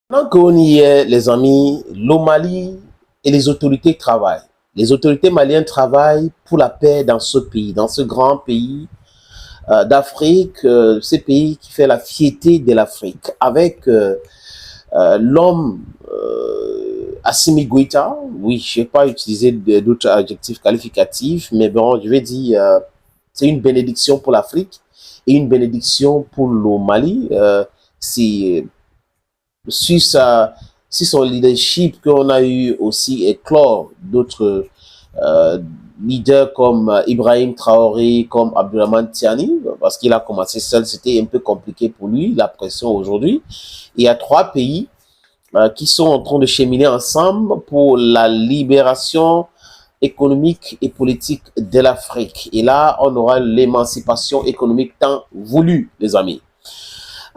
Pendant qu'on y est, les amis, le Mali et les autorités travaillent. Les autorités maliennes travaillent pour la paix dans ce pays, dans ce grand pays d'Afrique, ce pays qui fait la fierté de l'Afrique, avec l'homme Assimi Goïta. Oui, je ne vais pas utiliser d'autres adjectifs qualificatifs, mais bon, je vais dire c'est une bénédiction pour l'Afrique et une bénédiction pour le Mali. C'est sur, sur son leadership qu'on a eu aussi éclore d'autres euh, leaders comme Ibrahim Traoré, comme Abdourahmane Tiani, parce qu'il a commencé seul, c'était un peu compliqué pour lui, la pression aujourd'hui. Il y a trois pays qui sont en train de cheminer ensemble pour la libération économique et politique de l'Afrique. Et là, on aura l'émancipation économique tant voulue, les amis.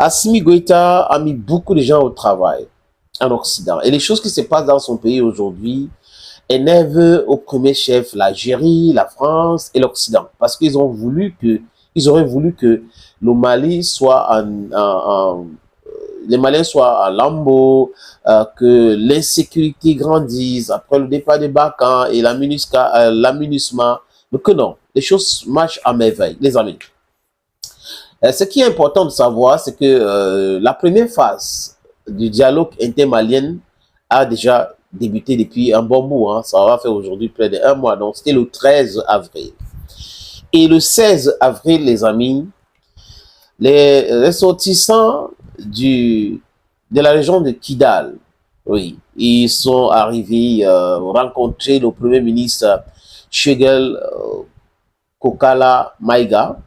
Assimi Goïta a mis beaucoup de gens au travail en Occident. Et les choses qui se passent dans son pays aujourd'hui énervent au premier chef l'Algérie, la France et l'Occident. Parce qu'ils ont voulu que, ils auraient voulu que le Mali soit les Maliens soient en lambeaux, que l'insécurité grandisse après le départ des Bacan et la MINUSMA. Mais que non, les choses marchent à merveille, les amis. Ce qui est important de savoir, c'est que la première phase du dialogue intermalien a déjà débuté depuis un bon bout. Hein. Ça va faire aujourd'hui près d'un mois. Donc, c'était le 13 avril. Et le 16 avril, les amis, les ressortissants de la région de Kidal, oui, ils sont arrivés rencontrer le premier ministre Shegel Kokala Maïga.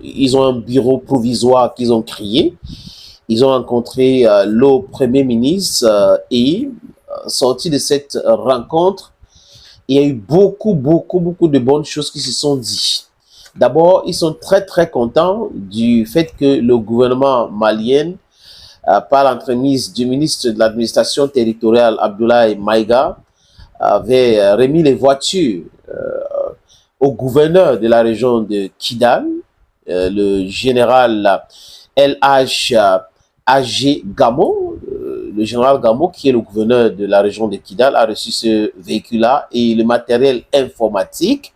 Ils ont un bureau provisoire qu'ils ont créé. Ils ont rencontré le Premier ministre et sorti de cette rencontre, il y a eu beaucoup de bonnes choses qui se sont dites. D'abord, ils sont très contents du fait que le gouvernement malien, par l'entremise du ministre de l'administration territoriale, Abdoulaye Maïga, avait remis les voitures au gouverneur de la région de Kidal, le général LH AG Gamo, le général Gamo, qui est le gouverneur de la région de Kidal, a reçu ce véhicule-là et le matériel informatique.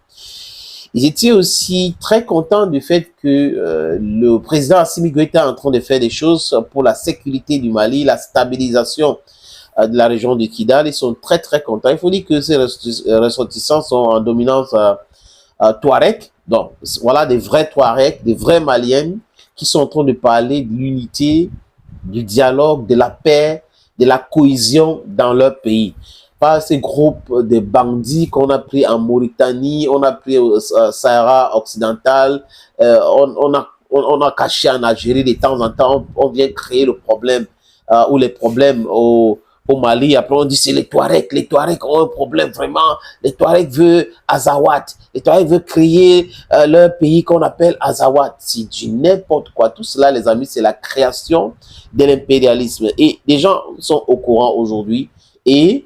Ils étaient aussi très contents du fait que le président Assimi Goïta est en train de faire des choses pour la sécurité du Mali, la stabilisation de la région de Kidal. Ils sont très contents. Il faut dire que ces ressortissants sont en dominance Touareg. Donc, voilà des vrais Touaregs, des vrais Maliens qui sont en train de parler de l'unité, du dialogue, de la paix, de la cohésion dans leur pays. Pas ces groupes de bandits qu'on a pris en Mauritanie, on a pris au Sahara occidental, on a caché en Algérie de temps en temps, on vient créer le problème ou les problèmes au Mali. Après, on dit c'est les Touaregs ont un problème vraiment. Les Touaregs veulent Azawad. Les Touaregs veulent créer leur pays qu'on appelle Azawad. C'est du n'importe quoi. Tout cela, les amis, c'est la création de l'impérialisme. Et les gens sont au courant aujourd'hui. Et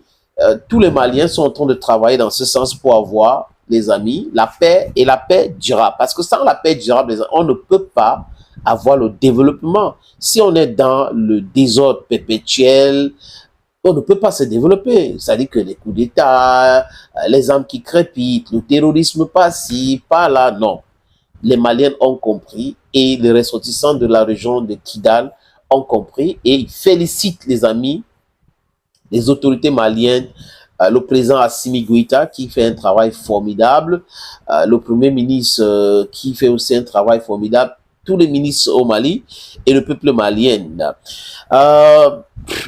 tous les Maliens sont en train de travailler dans ce sens pour avoir, les amis, la paix et la paix durable. Parce que sans la paix durable, on ne peut pas avoir le développement. Si on est dans le désordre perpétuel, on ne peut pas se développer. C'est-à-dire que les coups d'État, les armes qui crépitent, le terrorisme par-ci, par-là, non. Les Maliens ont compris et les ressortissants de la région de Kidal ont compris et ils félicitent les amis, les autorités maliennes, le président Assimi Goïta qui fait un travail formidable, le premier ministre qui fait aussi un travail formidable, tous les ministres au Mali et le peuple malien.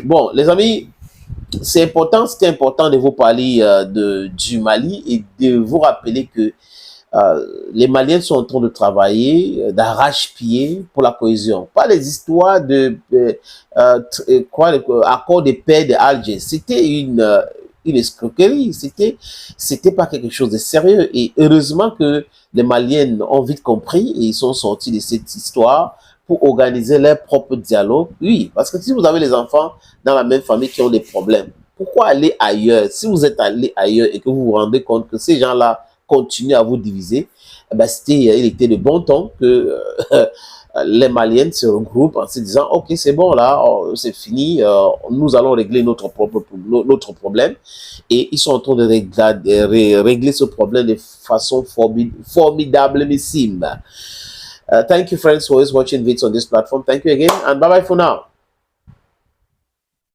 Bon, les amis, c'était important de vous parler du Mali et de vous rappeler que les Maliens sont en train de travailler d'arrache-pied pour la cohésion. Pas les histoires accord de paix de Alger. C'était une escroquerie. C'était pas quelque chose de sérieux. Et heureusement que les Maliens ont vite compris et ils sont sortis de cette histoire pour organiser leur propre dialogue. Oui, parce que si vous avez les enfants dans la même famille qui ont des problèmes, pourquoi aller ailleurs? Si vous êtes allé ailleurs et que vous vous rendez compte que ces gens-là continuent à vous diviser, eh ben il était de bon temps que les Maliens se regroupent en se disant, OK, c'est bon là, c'est fini, nous allons régler notre problème. Et ils sont en train de régler ce problème de façon formidableissime. Thank you, friends, for always watching videos on this platform. Thank you again, and bye-bye for now.